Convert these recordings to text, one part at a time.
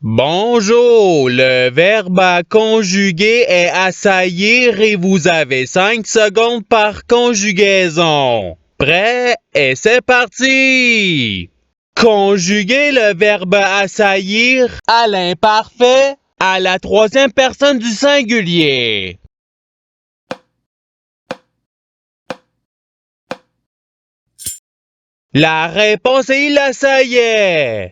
Bonjour, le verbe à conjuguer est assaillir et vous avez 5 secondes par conjugaison. Prêt? Et c'est parti! Conjuguer le verbe assaillir à l'imparfait à la troisième personne du singulier. La réponse est il assaillait.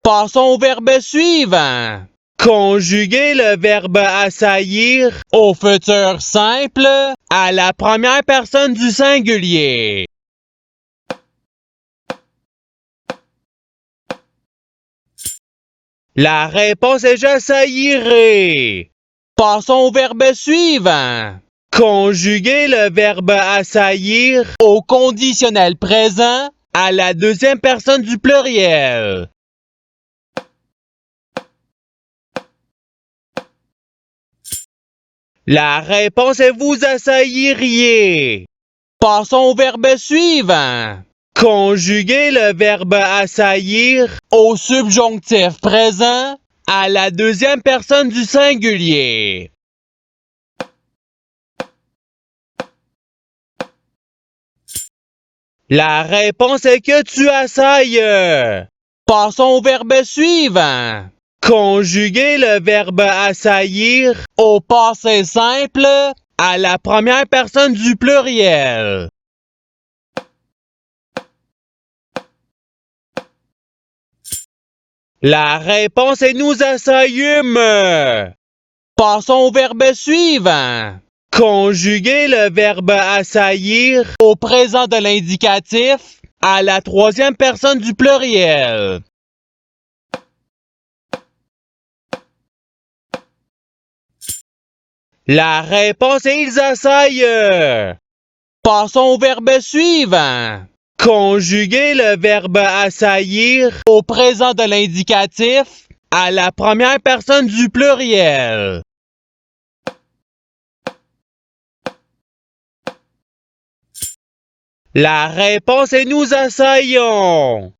Passons au verbe suivant. Conjuguer le verbe assaillir au futur simple à la première personne du singulier. La réponse est j'assaillirai. Passons au verbe suivant. Conjuguer le verbe assaillir au conditionnel présent à la deuxième personne du pluriel. La réponse est vous assailliriez. Passons au verbe suivant. Conjuguer le verbe assaillir au subjonctif présent à la deuxième personne du singulier. La réponse est que tu assailles. Passons au verbe suivant. Conjuguer le verbe assaillir au passé simple à la première personne du pluriel. La réponse est nous assaillûmes. Passons au verbe suivant. Conjuguer le verbe assaillir au présent de l'indicatif à la troisième personne du pluriel. La réponse est ils assaillent. Passons au verbe suivant. Conjuguer le verbe assaillir au présent de l'indicatif à la première personne du pluriel. La réponse est nous assaillons.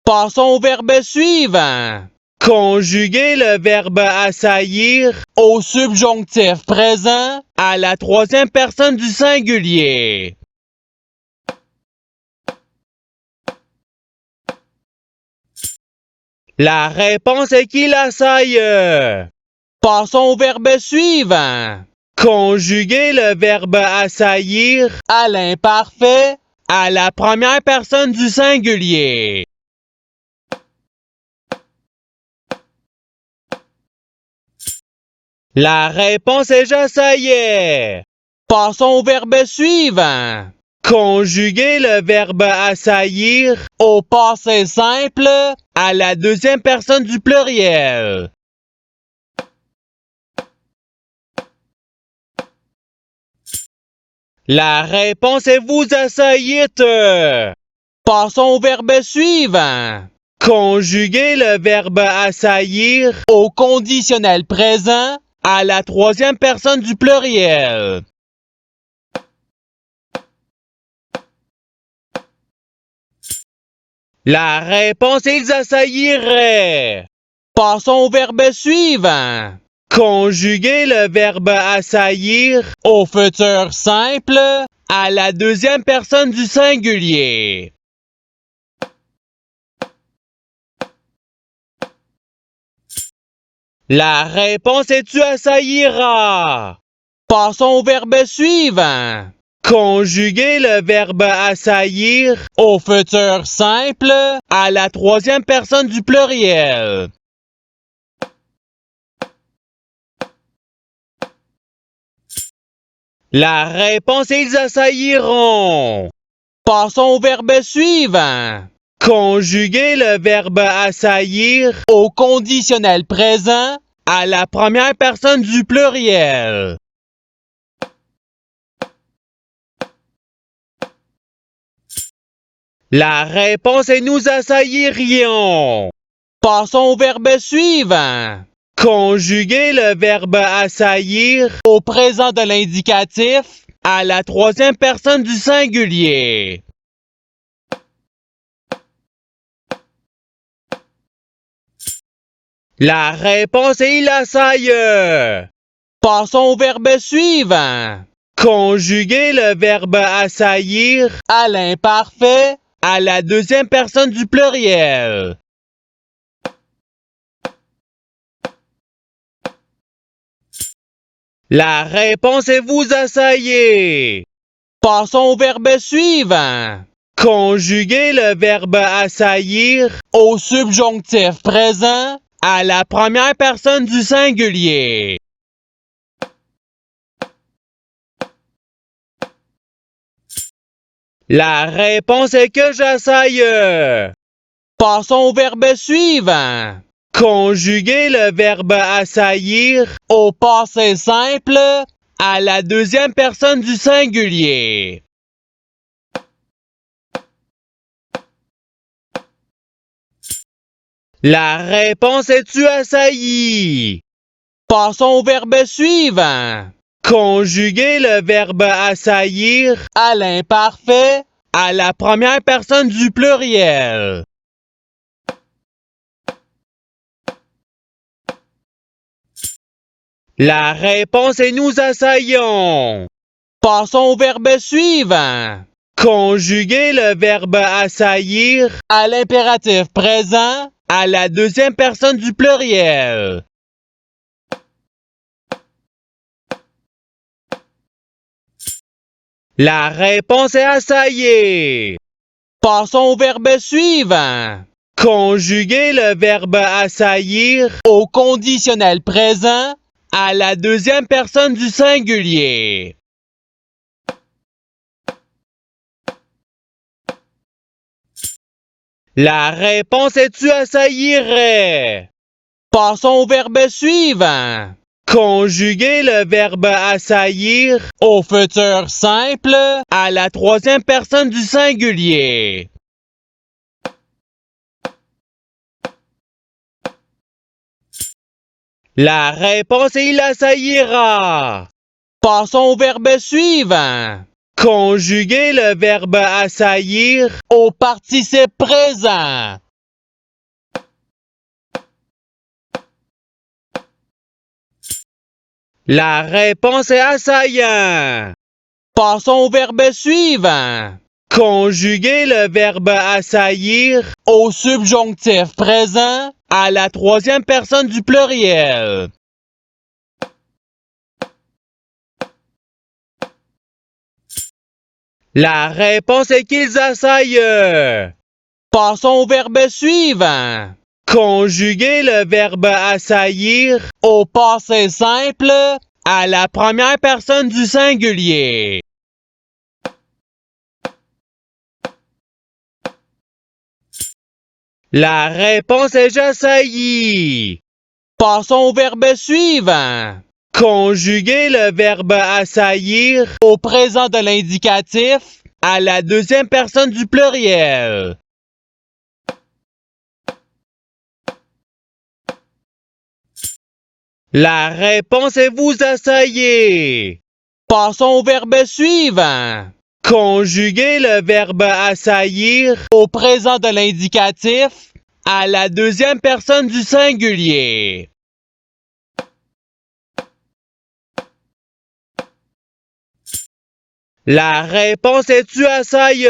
Passons au verbe suivant. Conjuguer le verbe assaillir au subjonctif présent à la troisième personne du singulier. La réponse est qu'il assaille. Passons au verbe suivant. Conjuguer le verbe assaillir à l'imparfait à la première personne du singulier. La réponse est j'assaillais. Passons au verbe suivant. Conjuguer le verbe assaillir au passé simple à la deuxième personne du pluriel. La réponse est vous assaillites. Passons au verbe suivant. Conjuguer le verbe assaillir au conditionnel présent à la troisième personne du pluriel. La réponse est ils assailliraient. Passons au verbe suivant. Conjuguer le verbe assaillir au futur simple à la deuxième personne du singulier. La réponse est tu assailliras. Passons au verbe suivant. Conjuguer le verbe assaillir au futur simple à la troisième personne du pluriel. La réponse est ils assailliront. Passons au verbe suivant. Conjuguer le verbe assaillir au conditionnel présent à la première personne du pluriel. La réponse est nous assaillirions. Passons au verbe suivant. Conjuguer le verbe assaillir au présent de l'indicatif à la troisième personne du singulier. La réponse est il assaille. Passons au verbe suivant. Conjuguer le verbe assaillir à l'imparfait à la deuxième personne du pluriel. La réponse est vous assaillez. Passons au verbe suivant. Conjuguer le verbe assaillir au subjonctif présent à la première personne du singulier. La réponse est que j'assaille. Passons au verbe suivant. Conjuguer le verbe assaillir au passé simple à la deuxième personne du singulier. La réponse est tu assailli. Passons au verbe suivant. Conjuguer le verbe assaillir à l'imparfait à la première personne du pluriel. La réponse est nous assaillons. Passons au verbe suivant. Conjuguer le verbe assaillir à l'impératif présent à la deuxième personne du pluriel. La réponse est assailler. Passons au verbe suivant. Conjuguer le verbe assaillir au conditionnel présent à la deuxième personne du singulier. La réponse est tu assaillirais. Passons au verbe suivant. Conjuguer le verbe assaillir au futur simple à la troisième personne du singulier. La réponse est il assaillira. Passons au verbe suivant. Conjuguer le verbe assaillir au participe présent. La réponse est assaillant. Passons au verbe suivant. Conjuguer le verbe assaillir au subjonctif présent à la troisième personne du pluriel. La réponse est qu'ils assaillent. Passons au verbe suivant. Conjuguer le verbe assaillir au passé simple à la première personne du singulier. La réponse est j'assaillis. Passons au verbe suivant. Conjuguer le verbe assaillir au présent de l'indicatif à la deuxième personne du pluriel. La réponse est vous assaillez. Passons au verbe suivant. Conjuguer le verbe assaillir au présent de l'indicatif à la deuxième personne du singulier. La réponse est tu assaille.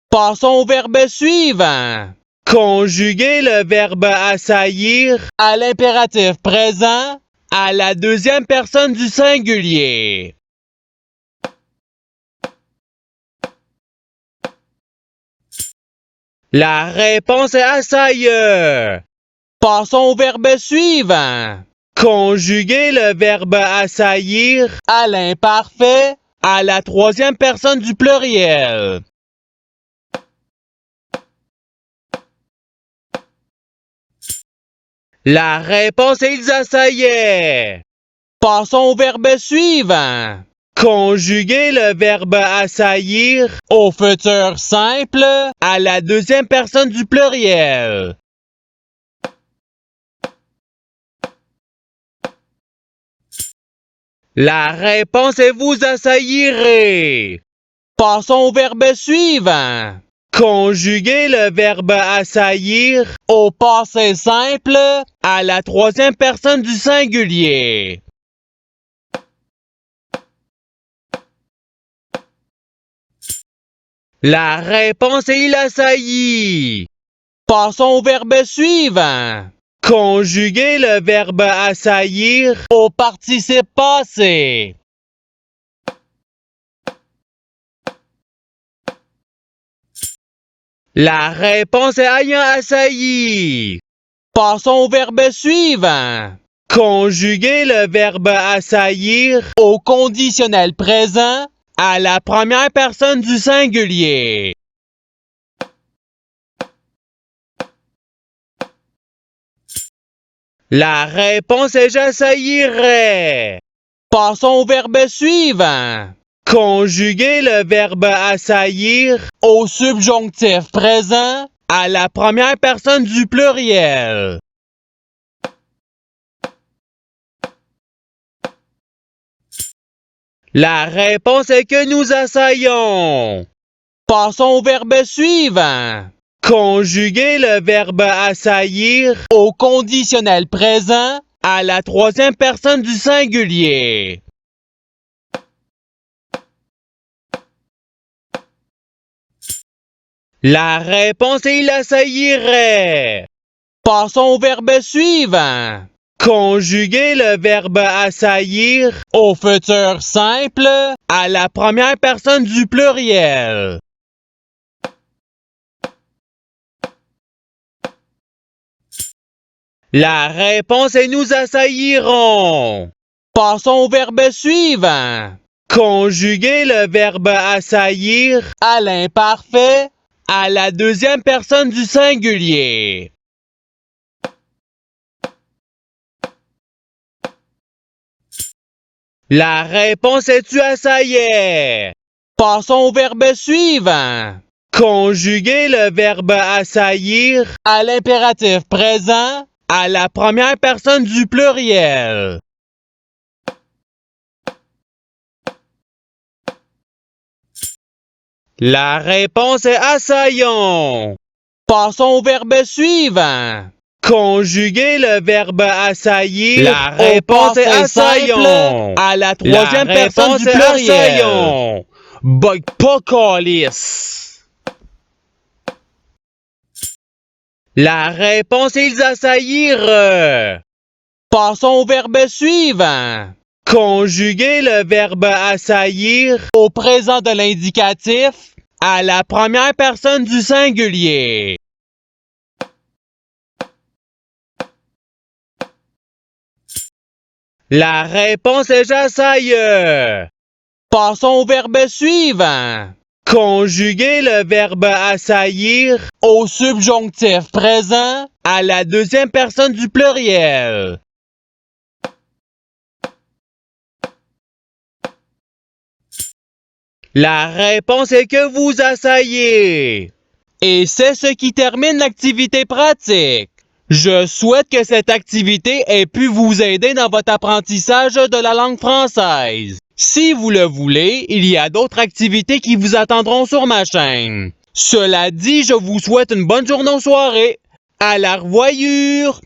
Passons au verbe suivant. Conjuguer le verbe assaillir à l'impératif présent à la deuxième personne du singulier. La réponse est assaille. Passons au verbe suivant. Conjuguer le verbe assaillir à l'imparfait à la troisième personne du pluriel. La réponse est ils assaillaient. Passons au verbe suivant. Conjuguer le verbe assaillir au futur simple à la deuxième personne du pluriel. La réponse est vous assaillirez. Passons au verbe suivant. Conjuguez le verbe assaillir au passé simple à la troisième personne du singulier. La réponse est il assaillit. Passons au verbe suivant. Conjuguez le verbe assaillir au participe passé. La réponse est ayant assailli. Passons au verbe suivant. Conjuguez le verbe assaillir au conditionnel présent à la première personne du singulier. La réponse est j'assaillirai. Passons au verbe suivant. Conjuguez le verbe assaillir au subjonctif présent à la première personne du pluriel. La réponse est que nous assaillons. Passons au verbe suivant. Conjuguez le verbe assaillir au conditionnel présent à la troisième personne du singulier. La réponse est il assaillirait. Passons au verbe suivant. Conjuguez le verbe assaillir au futur simple à la première personne du pluriel. La réponse est nous assaillirons. Passons au verbe suivant. Conjuguez le verbe assaillir à l'imparfait à la deuxième personne du singulier. La réponse est tu assaillais. Passons au verbe suivant. Conjuguez le verbe assaillir à l'impératif présent à la première personne du pluriel. La réponse est assaillons. Passons au verbe suivant. Conjuguez le verbe assaillir. La réponse est assaillons. À la troisième personne du pluriel. Bug pas calice. La réponse est ils assaillirent. Passons au verbe suivant. Conjuguez le verbe assaillir au présent de l'indicatif à la première personne du singulier. La réponse est j'assaille. Passons au verbe suivant. Conjuguez le verbe assaillir au subjonctif présent à la deuxième personne du pluriel. La réponse est que vous assaillez. Et c'est ce qui termine l'activité pratique. Je souhaite que cette activité ait pu vous aider dans votre apprentissage de la langue française. Si vous le voulez, il y a d'autres activités qui vous attendront sur ma chaîne. Cela dit, je vous souhaite une bonne journée ou soirée. À la revoyure!